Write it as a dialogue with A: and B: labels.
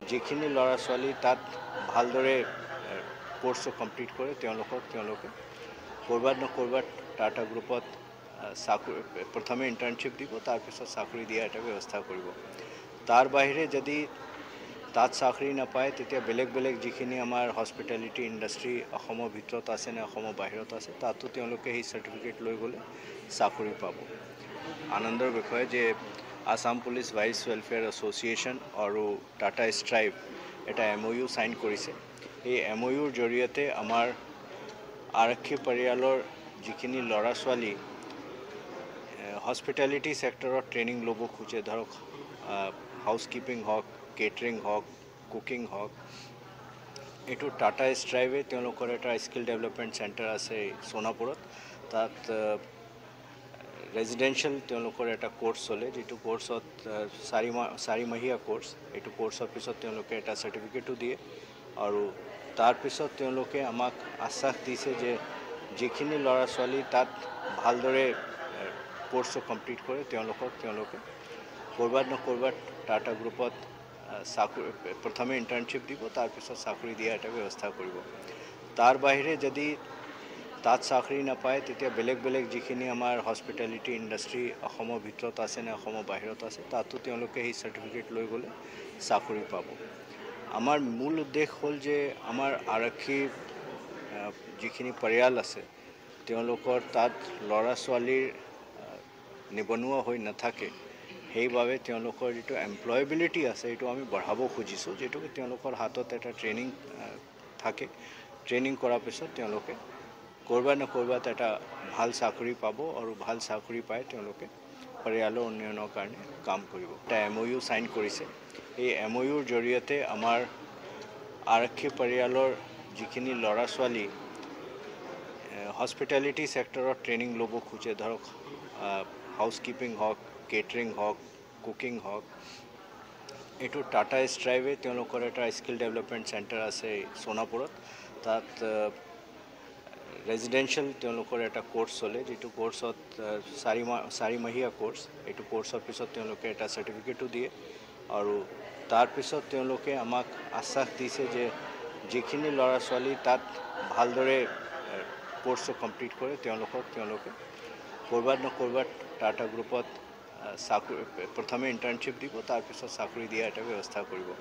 A: যিখিনি ল'ৰা ছোৱালী তাত ভালদৰে কোৰ্সটো কমপ্লিট কৰে তেওঁলোকে ক'ৰবাত ন ক'ৰবাত টাটা গ্ৰুপত চাকৰি প্ৰথমে ইণ্টাৰ্ণশ্বিপ দিব, তাৰপিছত চাকৰি দিয়া এটা ব্যৱস্থা কৰিব। তাৰ বাহিৰে যদি তাত চাকৰি নাপায় তেতিয়া বেলেগ বেলেগ যিখিনি আমাৰ হস্পিটেলিটি ইণ্ডাষ্ট্ৰী অসমৰ ভিতৰত আছে নে অসমৰ বাহিৰত আছে তাতো তেওঁলোকে সেই চাৰ্টিফিকেট লৈ গ'লে চাকৰি পাব। আনন্দৰ বিষয় যে Assam police vice welfare association আৰু টাটা ষ্ট্ৰাইপ এটা MOU সাইন কৰিছে। এই MOUৰ জৰিয়তে আমাৰ আৰক্ষী পৰিয়ালৰ যিখিনি ল'ৰা ছোৱালী হস্পিটেলিটি সেক্টৰত ট্ৰেইনিং ল'ব খোজে, ধৰক হাউচকিপিং হওক, কেটাৰিং হওক, কুকিং হওক, এইটো টাটা ষ্ট্ৰাইভে তেওঁলোকৰ এটা স্কিল ডেভেলপমেণ্ট চেণ্টাৰ আছে সোণাপুৰত। তাত ৰেজিডেঞ্চিয়েল তেওঁলোকৰ এটা কোৰ্স চলে, যিটো কোৰ্সত চাৰিমহীয়া কোৰ্স। এইটো কোৰ্সৰ পিছত তেওঁলোকে এটা চাৰ্টিফিকেটো দিয়ে আৰু তাৰপিছত তেওঁলোকে আমাক আশ্বাস দিছে যে যিখিনি ল'ৰা ছোৱালী তাত ভালদৰে কোৰ্সটো কমপ্লিট কৰে তেওঁলোকে ক'ৰবাত ন ক'ৰবাত টাটা গ্ৰুপত চাকৰি প্ৰথমে ইণ্টাৰ্ণশ্বিপ দিব, তাৰপিছত চাকৰি দিয়া এটা ব্যৱস্থা কৰিব। তাৰ বাহিৰে যদি তাত চাকৰি নাপায় তেতিয়া বেলেগ বেলেগ যিখিনি আমাৰ হস্পিটেলিটি ইণ্ডাষ্ট্ৰী অসমৰ ভিতৰত আছে নে অসমৰ বাহিৰত আছে তাতো তেওঁলোকে সেই চাৰ্টিফিকেট লৈ গ'লে চাকৰি পাব। আমাৰ মূল উদ্দেশ্য হ'ল যে আমাৰ আৰক্ষী যিখিনি পৰিয়াল আছে তেওঁলোকৰ তাত ল'ৰা ছোৱালীৰ নিবনুৱা হৈ নাথাকে, সেইবাবে তেওঁলোকৰ যিটো এমপ্লয়েবিলিটি আছে এইটো আমি বঢ়াব খুজিছোঁ, যিটো তেওঁলোকৰ হাতত এটা ট্ৰেইনিং থাকে। ট্ৰেইনিং কৰাৰ পিছত তেওঁলোকে ক'ৰবাত ন ক'ৰবাত এটা ভাল চাকৰি পাব আৰু ভাল চাকৰি পাই তেওঁলোকে পৰিয়ালৰ উন্নয়নৰ কাৰণে কাম কৰিব। এটা MOU সাইন কৰিছে। এই MOUৰ জৰিয়তে আমাৰ আৰক্ষী পৰিয়ালৰ যিখিনি ল'ৰা ছোৱালী হস্পিটেলিটি সেক্টৰত ট্ৰেইনিং ল'ব খোজে, ধৰক হাউচকিপিং হওক, কেটাৰিং হওক, কুকিং হওক, এইটো টাটা ষ্ট্ৰাইভে তেওঁলোকৰ এটা স্কিল ডেভেলপমেণ্ট চেণ্টাৰ আছে সোণাপুৰত। তাত ৰেজিডেঞ্চিয়েল তেওঁলোকৰ এটা কোৰ্স চলে, যিটো কোৰ্সত চাৰিমহীয়া কোৰ্স। এইটো কোৰ্সৰ পিছত তেওঁলোকে এটা চাৰ্টিফিকেটো দিয়ে আৰু তাৰপিছত তেওঁলোকে আমাক আশ্বাস দিছে যে যিখিনি ল'ৰা ছোৱালী তাত ভালদৰে কোৰ্সটো কমপ্লিট কৰে তেওঁলোকে ক'ৰবাত ন ক'ৰবাত টাটা গ্ৰুপত চাকৰি প্ৰথমে ইণ্টাৰ্ণশ্বিপ দিব, তাৰপিছত চাকৰি দিয়া এটা ব্যৱস্থা কৰিব।